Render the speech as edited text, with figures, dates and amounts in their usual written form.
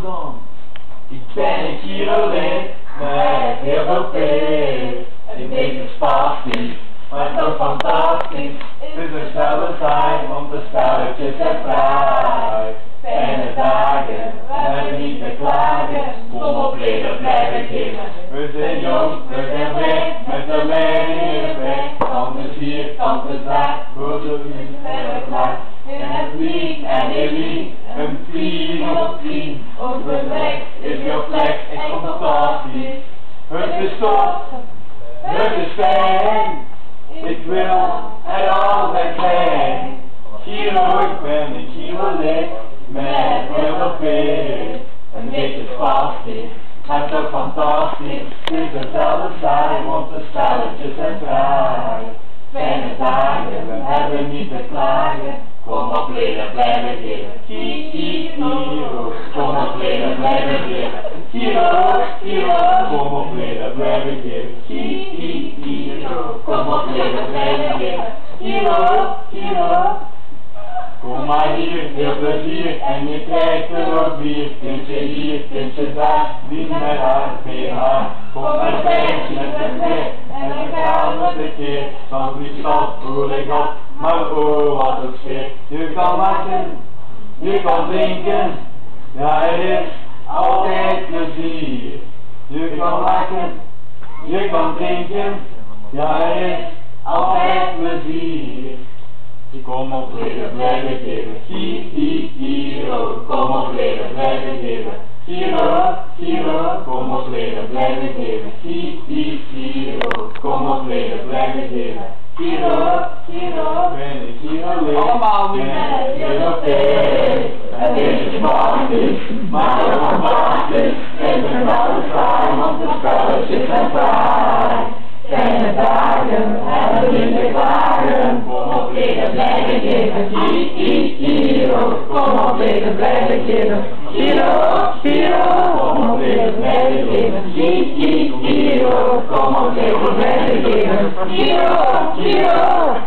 dan. Ik ben een Giro-lid met heel veel pit. En ik weet het spastisch, maar toch fantastisch. Het is een snelle tijd, want de spelletjes zijn vrij. Fijne dagen, we hebben niet te klagen. Kom op, leden, blijf beginnen. We zijn jong, we zijn weg, met de leiding in de weg. Kant is hier, kant is daar, voor de vriend verder klaar. In het lied en elite, een 10 op 10. Overleg is jouw plek, echt fantastisch. Het is top, het is fijn. Ik wil er altijd zijn. Giro, ik ben een Giro-lid met heel veel pit. Een beetje spastisch, maar toch fantastisch. Het is hetzelfde saai, want de spelletjes zijn vrij. Fijne dagen, we hebben niet te klagen. Kom op, leden, blijf beginnen. Giro, kom op, leden, blijf beginnen. Giro, Giro, kom op, leden, blijf beginnen. Giro, kom op, leden, blijf beginnen. Giro, Giro. Kom maar hier, heel plezier, en je krijgt er nog bier. Kindje hier, kindje daar, niet met haar PH. Kom maar feestje met een weg, en dan gaan we de keer. Van die stad voel ik op, maar oh wat een sfeer. Je kan lachen, je kan drinken, ja er is altijd plezier. Je kan lachen, je kan drinken, ja er is altijd plezier. Kom op, leden, blijf beginnen. Giro, kom op, leden, blijf beginnen. Giro, Giro, kom op, leden, blijf beginnen. Giro, kom op, leden, blijf beginnen. Giro, Giro, ben ik Giro-lid. Allemaal nu. Heel veel. Het is spastisch, maar heel fantastisch. Het is een oude saai, want de spelletjes zijn vrij. Fijne dagen, hebben niet te klagen. Kom op, leden, blijf beginnen. Giro, kom op, leden, blijf beginnen. Giro, Giro, kom op, leden, blijf beginnen. Giro, kom op, leden, blijf beginnen. Giro, Giro.